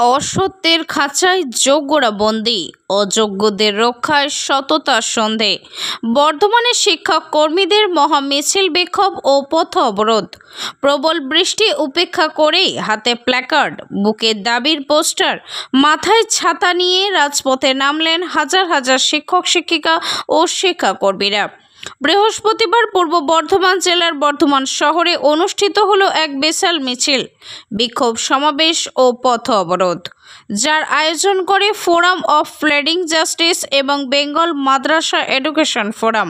অসত্যের খাঁচায় যোগ্যরা বন্দী, অযোগ্যদের রক্ষায় সততার সন্ধে। বর্ধমানে শিক্ষক কর্মীদের মহা মিছিল, বিক্ষোভ ও পথ অবরোধ। প্রবল বৃষ্টি উপেক্ষা করেই হাতে প্ল্যাকার্ড, বুকে দাবির পোস্টার, মাথায় ছাতা নিয়ে রাজপথে নামলেন হাজার হাজার শিক্ষক শিক্ষিকা ও শিক্ষাকর্মীরা। বৃহস্পতিবার পূর্ব বর্ধমান জেলার বর্ধমান শহরে অনুষ্ঠিত হলো এক বিশাল মিছিল, বিক্ষোভ সমাবেশ ও পথ অবরোধ, যার আয়োজন করে ফোরাম অফ প্লেডিং জাস্টিস এবং বেঙ্গল মাদ্রাসা এডুকেশন ফোরাম।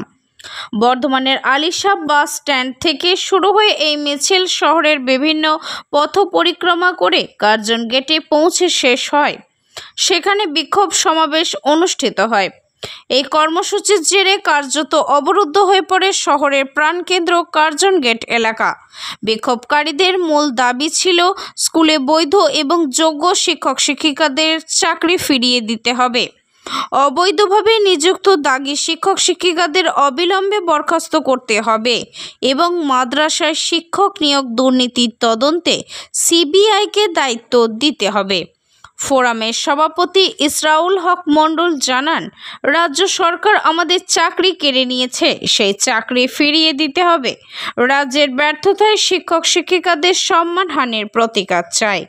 বর্ধমানের আলিশা বাস স্ট্যান্ড থেকে শুরু হয়ে এই মিছিল শহরের বিভিন্ন পথ পরিক্রমা করে কার্জন গেটে পৌঁছে শেষ হয়। সেখানে বিক্ষোভ সমাবেশ অনুষ্ঠিত হয়। এই কর্মসূচির জেরে কার্যত অবরুদ্ধ হয়ে পড়ে শহরের প্রাণকেন্দ্র কার্জন গেট এলাকা। বিক্ষোভকারীদের মূল দাবি ছিল স্কুলে বৈধ এবং যোগ্য শিক্ষক শিক্ষিকাদের চাকরি ফিরিয়ে দিতে হবে, অবৈধভাবে নিযুক্ত দাগী শিক্ষক শিক্ষিকাদের অবিলম্বে বরখাস্ত করতে হবে এবং মাদ্রাসায় শিক্ষক নিয়োগ দুর্নীতির তদন্তে সিবিআইকে দায়িত্ব দিতে হবে। ফোরামের সভাপতি ইসরাউল হক মণ্ডল জানান, রাজ্য সরকার আমাদের চাকরি কেড়ে নিয়েছে, সেই চাকরি ফিরিয়ে দিতে হবে। রাজ্যের ব্যর্থতায় শিক্ষক শিক্ষিকাদের সম্মানহানির প্রতিকার চাই।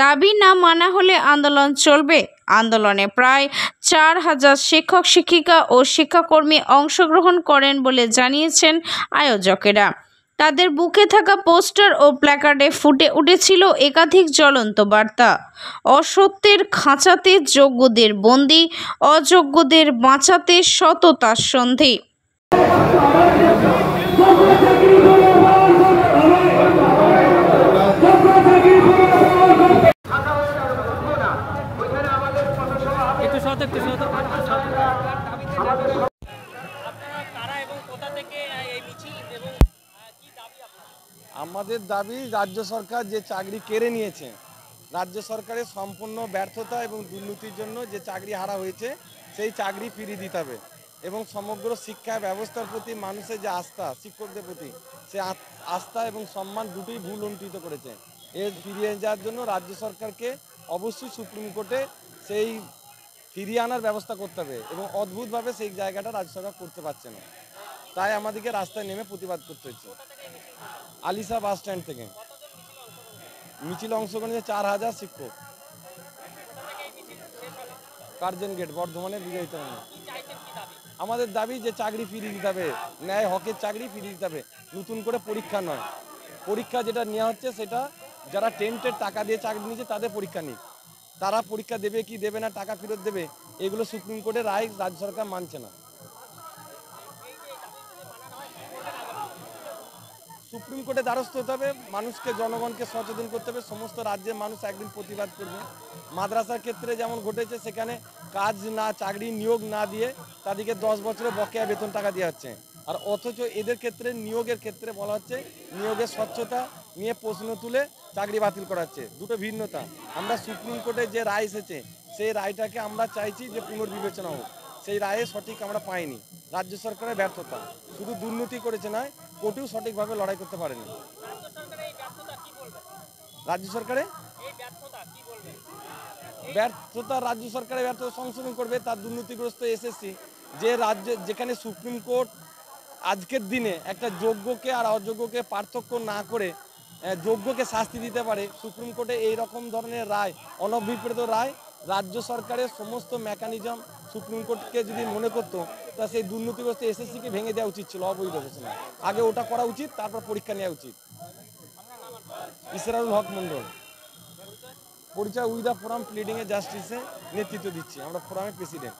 দাবি না মানা হলে আন্দোলন চলবে। আন্দোলনে প্রায় 4,000 শিক্ষক শিক্ষিকা ও শিক্ষাকর্মী অংশগ্রহণ করেন বলে জানিয়েছেন আয়োজকেরা। তাদের বুকে থাকা পোস্টার ও প্ল্যাকার্ডে ফুটে উঠেছিল একাধিক জ্বলন্ত বার্তা। অসত্যের খাঁচাতে যোগ্যদের বন্দী, অযোগ্যদের বাঁচাতে সততার সন্ধি। আমাদের দাবি, রাজ্য সরকার যে চাকরি কেড়ে নিয়েছে, রাজ্য সরকারের সম্পূর্ণ ব্যর্থতা এবং দুর্নীতির জন্য যে চাকরি হারা হয়েছে, সেই চাকরি ফিরিয়ে দিতে হবে এবং সমগ্র শিক্ষা ব্যবস্থার প্রতি মানুষের যে আস্থা, শিক্ষকদের প্রতি সে আস্থা এবং সম্মান দুটোই ভুল লুণ্ঠিত করেছে। এর ফিরিয়ে যাওয়ার জন্য রাজ্য সরকারকে অবশ্যই সুপ্রিম কোর্টে সেই ফিরিয়ে আনার ব্যবস্থা করতে হবে এবং অদ্ভুতভাবে সেই জায়গাটা রাজ্য সরকার করতে পারছে না। তাই আমাদেরকে রাস্তায় নেমে প্রতিবাদ করতে হচ্ছে। আলিশা বাস স্ট্যান্ড থেকে মিছিল অংশগ্রহণ 4,000 শিক্ষক। কার্জন গেট, বর্ধমানের বিজয়িত। আমাদের দাবি যে চাকরি ফিরিয়ে দিতে হবে, ন্যায় হকের চাকরি ফিরিয়ে দিতে হবে। নতুন করে পরীক্ষা নয়, পরীক্ষা যেটা নেওয়া হচ্ছে সেটা যারা টেন্টের টাকা দিয়ে চাকরি নিয়েছে তাদের পরীক্ষা নিক। তারা পরীক্ষা দেবে কি দেবে না, টাকা ফেরত দেবে, এগুলো সুপ্রিম কোর্টের রায় রাজ্য সরকার মানছে না। সুপ্রিম কোর্টে দ্বারস্থ হতে হবে, মানুষকে, জনগণকে সচেতন করতে হবে। সমস্ত রাজ্যের মানুষ একদিন প্রতিবাদ করবে। মাদ্রাসার ক্ষেত্রে যেমন ঘটেছে, সেখানে কাজ না, চাকরি নিয়োগ না দিয়ে তাদেরকে 10 বছরে বকেয়া বেতন টাকা দেওয়া হচ্ছে। আর অথচ এদের ক্ষেত্রে, নিয়োগের ক্ষেত্রে বলা হচ্ছে নিয়োগের স্বচ্ছতা নিয়ে প্রশ্ন তুলে চাকরি বাতিল করা হচ্ছে। দুটো ভিন্নতা। আমরা সুপ্রিম কোর্টে যে রায় এসেছে, সেই রায়টাকে আমরা চাইছি যে পুনর্বিবেচনা হোক। সেই রায়ে সঠিক আমরা পাইনি। রাজ্য সরকারের ব্যর্থতা, শুধু দুর্নীতি করেছে নয়, কোর্টেও সঠিকভাবে লড়াই করতে পারেনি। রাজ্য সরকারের ব্যর্থতা, রাজ্য সরকারের ব্যর্থতা সংশোধন করবে। তার দুর্নীতিগ্রস্ত এসএসসি যে রাজ্য, যেখানে সুপ্রিম কোর্ট আজকের দিনে একটা যোগ্যকে আর অযোগ্যকে পার্থক্য না করে যোগ্যকে শাস্তি দিতে পারে, সুপ্রিম কোর্টে এই রকম ধরনের রায়, অনভিপ্রেত রায়, রাজ্য সরকারের সমস্ত মেকানিজম সুপ্রিম কোর্টকে যদি মনে করতো, তা সেই দুর্নীতিগ্রস্ত এসএসসিকে ভেঙে দেওয়া উচিত ছিল। অবৈধ ঘোষণা আগে ওটা করা উচিত, তারপর পরীক্ষা নেওয়া উচিত। ইসরাউল হক মণ্ডল, পরিচয় উইথ দ্য ফোরাম প্লিডিং এ জাস্টিসে নেতৃত্ব দিচ্ছি। আমরা ফোরামের প্রেসিডেন্ট।